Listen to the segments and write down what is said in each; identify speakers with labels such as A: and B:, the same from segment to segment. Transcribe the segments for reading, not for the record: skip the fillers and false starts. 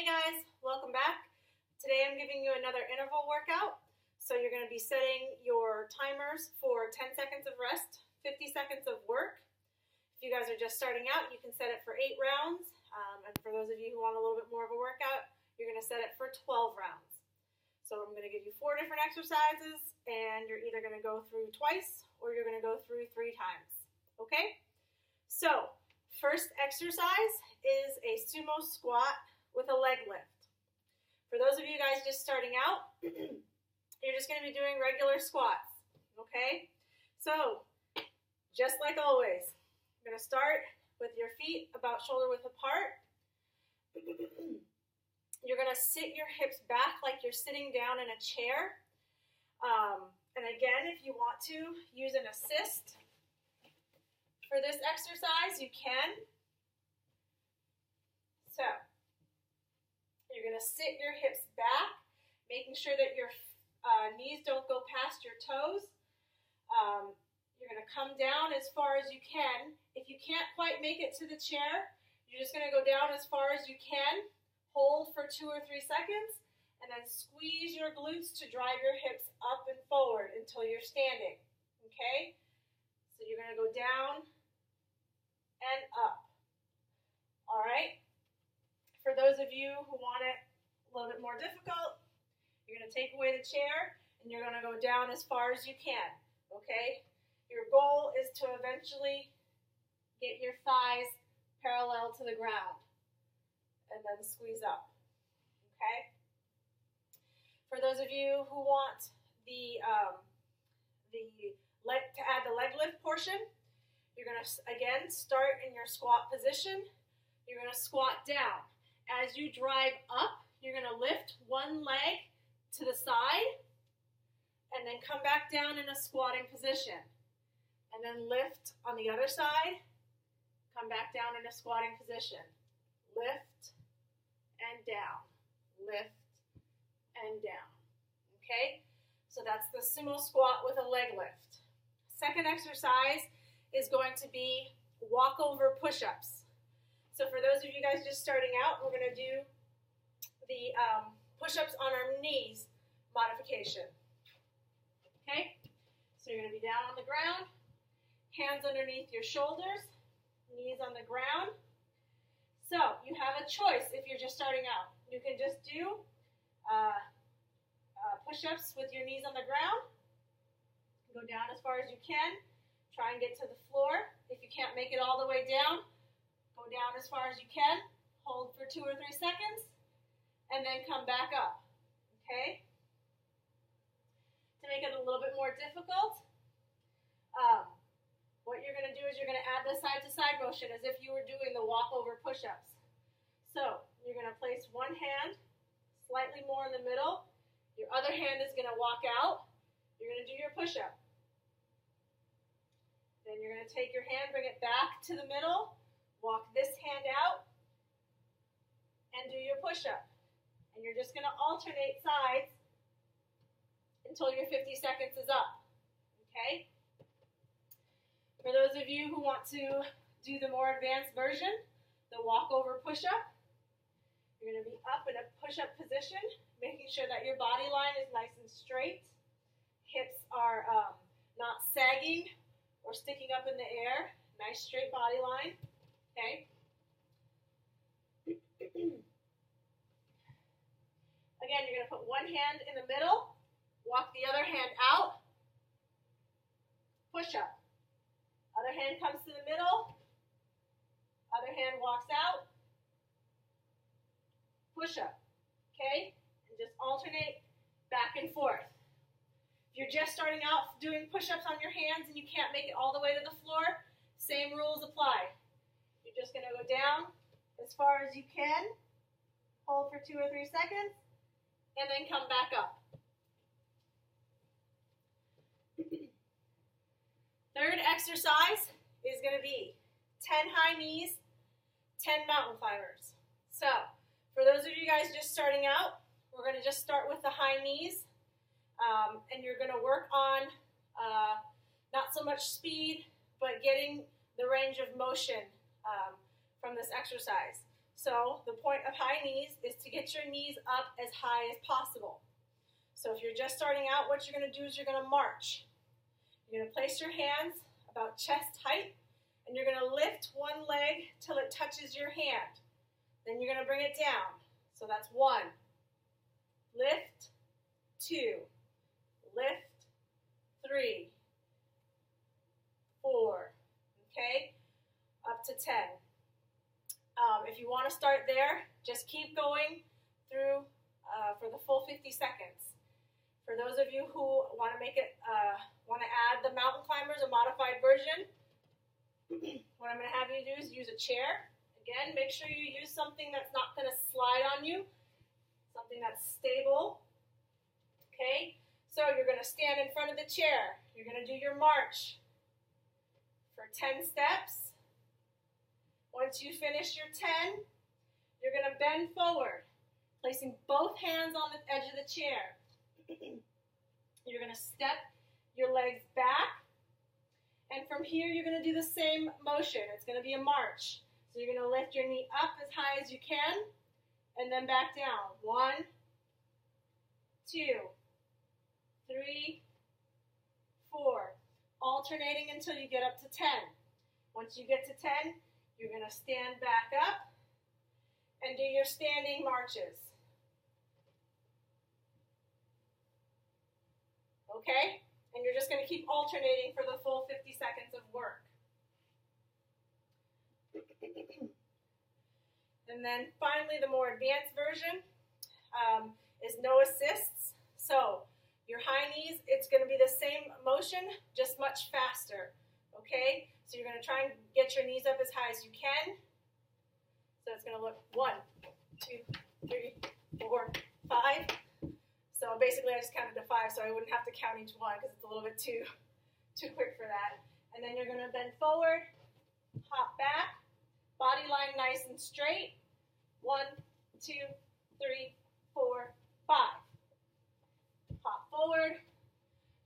A: Hey guys, welcome back. Today I'm giving you another interval workout. So you're going to be setting your timers for 10 seconds of rest, 50 seconds of work. If you guys are just starting out, you can set it for 8 rounds. And for those of you who want a little bit more of a workout, you're going to set it for 12 rounds. So I'm going to give you 4 different exercises, and you're either going to go through twice or you're going to go through 3 times. Okay? So first exercise is a sumo squat with a leg lift. For those of you guys just starting out, you're just going to be doing regular squats, okay? So, just like always, you're going to start with your feet about shoulder width apart. You're going to sit your hips back like you're sitting down in a chair. And again, if you want to use an assist for this exercise, you can. So, you're going to sit your hips back, making sure that your knees don't go past your toes. You're going to come down as far as you can. If you can't quite make it to the chair, you're just going to go down as far as you can, hold for 2 or 3 seconds, and then squeeze your glutes to drive your hips up and forward until you're standing, okay? So you're going to go down and up, all right? For those of you who want it a little bit more difficult, you're going to take away the chair and you're going to go down as far as you can, okay? Your goal is to eventually get your thighs parallel to the ground and then squeeze up, okay? For those of you who want to add the leg lift portion, you're going to, again, start in your squat position. You're going to squat down. As you drive up, you're going to lift one leg to the side and then come back down in a squatting position. And then lift on the other side, come back down in a squatting position. Lift and down, lift and down. Okay? So that's the sumo squat with a leg lift. Second exercise is going to be walkover push-ups. So for those of you guys just starting out, we're going to do the push-ups on our knees modification. Okay? So you're going to be down on the ground, hands underneath your shoulders, knees on the ground. So you have a choice if you're just starting out. You can just do push-ups with your knees on the ground. Go down as far as you can. Try and get to the floor. If you can't make it all the way down, go down as far as you can, hold for 2 or 3 seconds, and then come back up, okay? To make it a little bit more difficult, what you're going to do is you're going to add the side-to-side motion as if you were doing the walkover push-ups. So you're going to place one hand slightly more in the middle. Your other hand is going to walk out. You're going to do your push-up. Then you're going to take your hand, bring it back to the middle, walk this hand out, and do your push-up. And you're just going to alternate sides until your 50 seconds is up, okay? For those of you who want to do the more advanced version, the walkover push-up, you're going to be up in a push-up position, making sure that your body line is nice and straight. Hips are not sagging or sticking up in the air. Nice straight body line. Okay. Again, you're going to put one hand in the middle, walk the other hand out, push up. Other hand comes to the middle, other hand walks out, push up. Okay? And just alternate back and forth. If you're just starting out doing push-ups on your hands and you can't make it all the way to the floor, same rules apply. You're just going to go down as far as you can, hold for 2 or 3 seconds, and then come back up. Third exercise is going to be 10 high knees, 10 mountain climbers. So, for those of you guys just starting out, we're going to just start with the high knees, and you're going to work on not so much speed, but getting the range of motion from this exercise. So the point of high knees is to to get your knees up as high as possible. So if you're just starting out, what you're going to do is you're going to march. You're going to place your hands about chest height, and you're going to lift one leg till it touches your hand. Then you're going to bring it down. So that's 1. Lift, 2. Lift, 3. 4. Okay? Up to 10. If you want to start there, just keep going through for the full 50 seconds. For those of you who want to make it, want to add the mountain climbers, a modified version, what I'm going to have you do is use a chair. Again, make sure you use something that's not going to slide on you, something that's stable. Okay, so you're going to stand in front of the chair. You're going to do your march for 10 steps. Once you finish your 10, you're going to bend forward, placing both hands on the edge of the chair. You're going to step your legs back, and from here you're going to do the same motion. It's going to be a march. So you're going to lift your knee up as high as you can, and then back down. 1, 2, 3, 4. Alternating until you get up to 10. Once you get to 10, you're going to stand back up and do your standing marches. Okay? And you're just going to keep alternating for the full 50 seconds of work. And then finally, the more advanced version is no assists. So your high knees, it's going to be the same motion, just much faster. Okay? So you're going to try and get your knees up as high as you can. So it's going to look 1, 2, 3, 4, 5. So basically I just counted to 5 so I wouldn't have to count each one because it's a little bit too quick for that. And then you're going to bend forward, hop back, body line nice and straight. 1, 2, 3, 4, 5. Hop forward,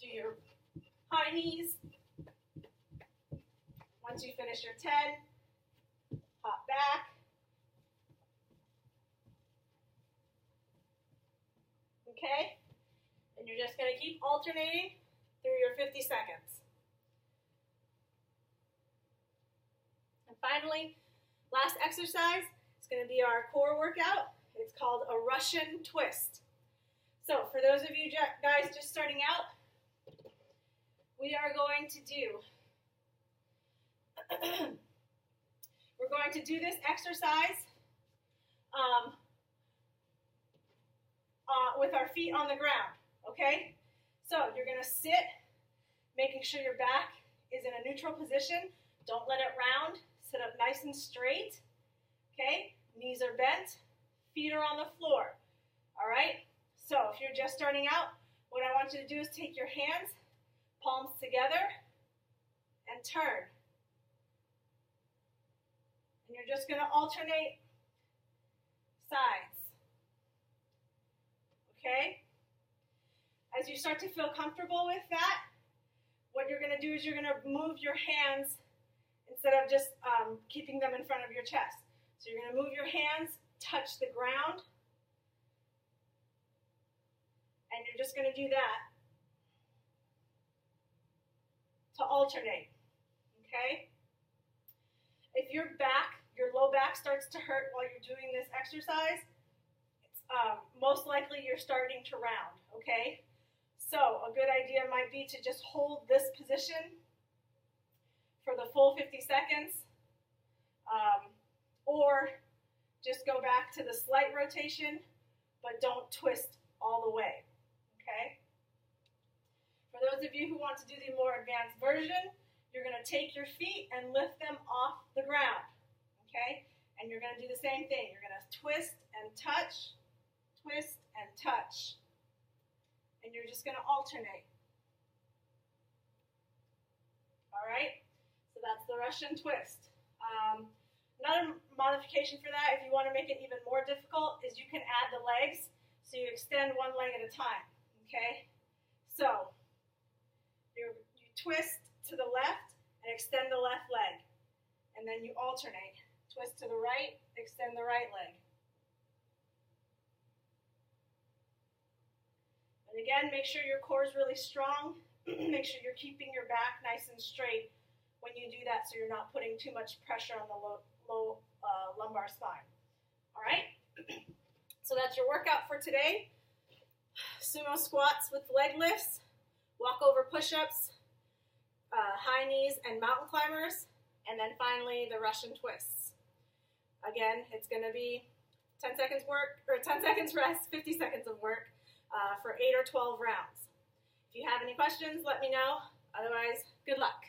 A: do your high knees. Once you finish your 10, hop back. Okay? And you're just going to keep alternating through your 50 seconds. And finally, last exercise is going to be our core workout. It's called a Russian twist. So for those of you guys just starting out, we are going to do we're going to do this exercise with our feet on the ground, okay? So you're going to sit, making sure your back is in a neutral position. Don't let it round. Sit up nice and straight, okay? Knees are bent, feet are on the floor, all right? So if you're just starting out, what I want you to do is take your hands, palms together, and turn. And you're just going to alternate sides. Okay? As you start to feel comfortable with that, what you're going to do is you're going to move your hands instead of just keeping them in front of your chest. So you're going to move your hands, touch the ground, and you're just going to do that to alternate. Okay? If your low back starts to hurt while you're doing this exercise, it's most likely you're starting to round, okay? So a good idea might be to just hold this position for the full 50 seconds, or just go back to the slight rotation, but don't twist all the way, okay? For those of you who want to do the more advanced version, you're going to take your feet and lift them off the ground, okay? And you're going to do the same thing. You're going to twist and touch, twist and touch. And you're just going to alternate. All right? So that's the Russian twist. Another modification for that, if you want to make it even more difficult, is you can add the legs. So you extend one leg at a time, okay? So you twist to the left and extend the left leg. And then you alternate. Twist to the right, extend the right leg. again, make sure your core is really strong. Make sure you're keeping your back nice and straight when you do that, so you're not putting too much pressure on the low lumbar spine. All right? So that's your workout for today. Sumo squats with leg lifts, walkover push-ups, high knees and mountain climbers, and then finally the Russian twists. Again, it's going to be 10 seconds work, or 10 seconds rest, 50 seconds of work for 8 or 12 rounds. If you have any questions, let me know. Otherwise, good luck.